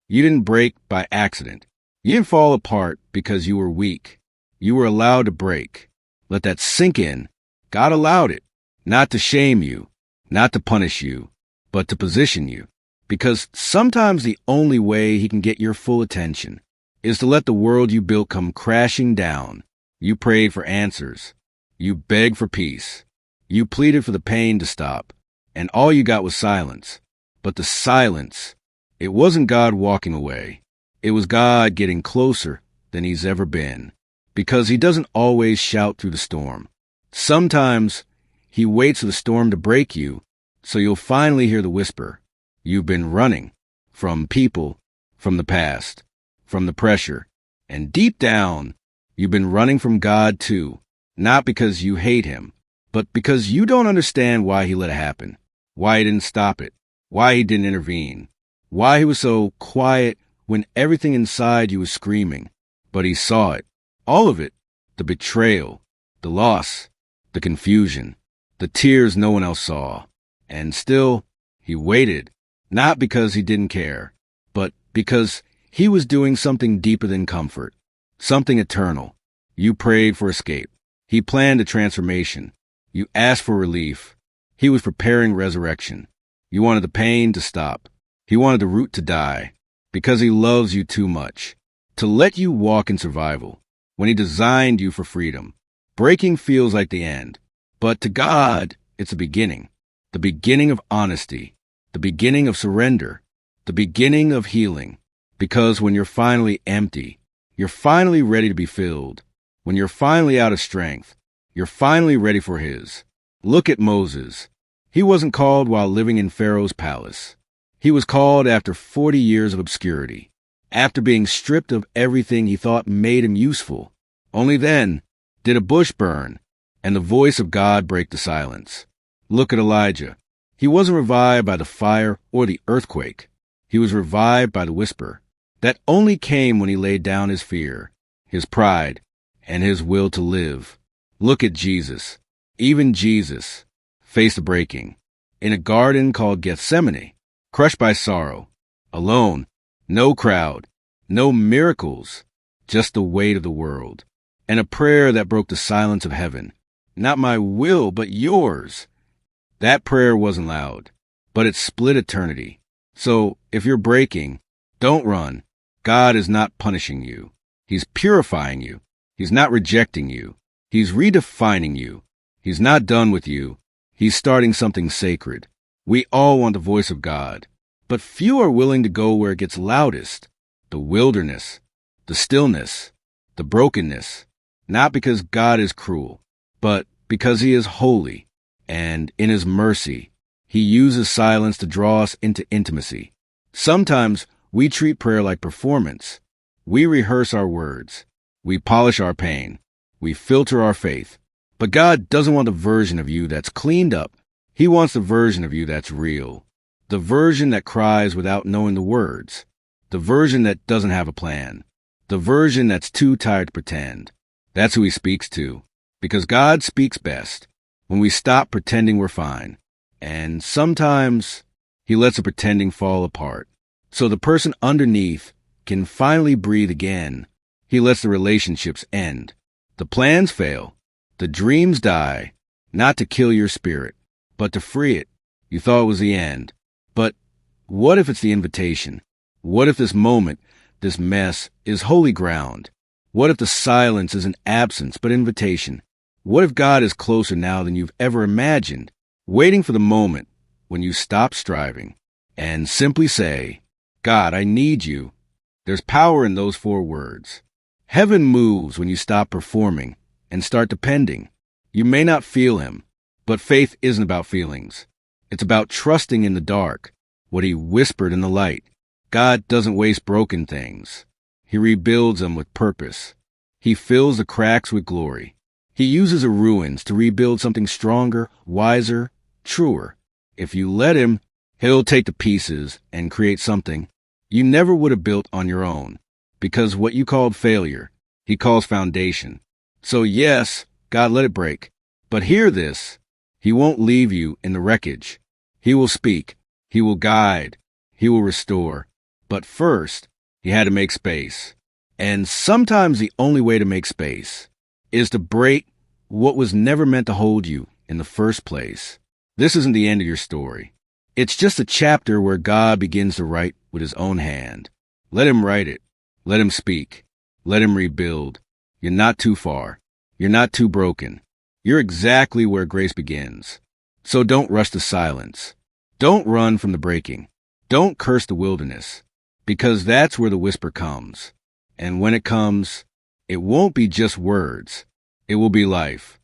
You didn't break by accident. You didn't fall apart because you were weak. You were allowed to break. Let that sink in. God allowed it, not to shame you, not to punish you, but to position you. Because sometimes the only way he can get your full attention is to let the world you built come crashing down. You prayed for answers. You begged for peace. You pleaded for the pain to stop. And all you got was silence. But the silence, it wasn't God walking away. It was God getting closer than he's ever been. Because he doesn't always shout through the storm. Sometimes he waits for the storm to break you, so you'll finally hear the whisper. You've been running from people, from the past, from the pressure. And deep down, you've been running from God too. Not because you hate him, but because you don't understand why he let it happen, why he didn't stop it, why he didn't intervene, why he was so quiet when everything inside you was screaming. But he saw it, all of it, the betrayal, the loss, the confusion, the tears no one else saw. And still, he waited, not because he didn't care, but because he was doing something deeper than comfort, something eternal. You prayed for escape. He planned a transformation. You asked for relief. He was preparing resurrection. You wanted the pain to stop. He wanted the root to die, because he loves you too much to let you walk in survival. When he designed you for freedom, breaking feels like the end. But to God, it's a beginning. The beginning of honesty. The beginning of surrender. The beginning of healing. Because when you're finally empty, you're finally ready to be filled. When you're finally out of strength, you're finally ready for his. Look at Moses. He wasn't called while living in Pharaoh's palace. He was called after 40 years of obscurity, after being stripped of everything he thought made him useful. Only then did a bush burn, and the voice of God break the silence. Look at Elijah. He wasn't revived by the fire or the earthquake. He was revived by the whisper that only came when he laid down his fear, his pride, and his will to live. Look at Jesus. Even Jesus faced a breaking in a garden called Gethsemane, crushed by sorrow, alone, no crowd, no miracles, just the weight of the world, and a prayer that broke the silence of heaven. Not my will, but yours. That prayer wasn't loud, but it split eternity. So if you're breaking, don't run. God is not punishing you. He's purifying you. He's not rejecting you. He's redefining you. He's not done with you. He's starting something sacred. We all want the voice of God, but few are willing to go where it gets loudest. The wilderness, the stillness, the brokenness. Not because God is cruel, but because he is holy. And in his mercy, he uses silence to draw us into intimacy. Sometimes we treat prayer like performance. We rehearse our words. We polish our pain. We filter our faith. But God doesn't want the version of you that's cleaned up. He wants the version of you that's real. The version that cries without knowing the words. The version that doesn't have a plan. The version that's too tired to pretend. That's who he speaks to. Because God speaks best when we stop pretending we're fine. And sometimes he lets the pretending fall apart, so the person underneath can finally breathe again. He lets the relationships end. The plans fail. The dreams die, not to kill your spirit, but to free it. You thought it was the end. But what if it's the invitation? What if this moment, this mess, is holy ground? What if the silence isn't absence, but invitation? What if God is closer now than you've ever imagined, waiting for the moment when you stop striving and simply say, God, I need you. There's power in those 4 words. Heaven moves when you stop performing and start depending. You may not feel him, but faith isn't about feelings. It's about trusting in the dark, what he whispered in the light. God doesn't waste broken things. He rebuilds them with purpose. He fills the cracks with glory. He uses the ruins to rebuild something stronger, wiser, truer. If you let him, he'll take the pieces and create something you never would have built on your own. Because what you called failure, he calls foundation. So yes, God let it break. But hear this, he won't leave you in the wreckage. He will speak. He will guide. He will restore. But first, he had to make space. And sometimes the only way to make space is to break what was never meant to hold you in the first place. This isn't the end of your story. It's just a chapter where God begins to write with his own hand. Let him write it. Let him speak. Let him rebuild. You're not too far. You're not too broken. You're exactly where grace begins. So don't rush to silence. Don't run from the breaking. Don't curse the wilderness, because that's where the whisper comes. And when it comes, it won't be just words. It will be life.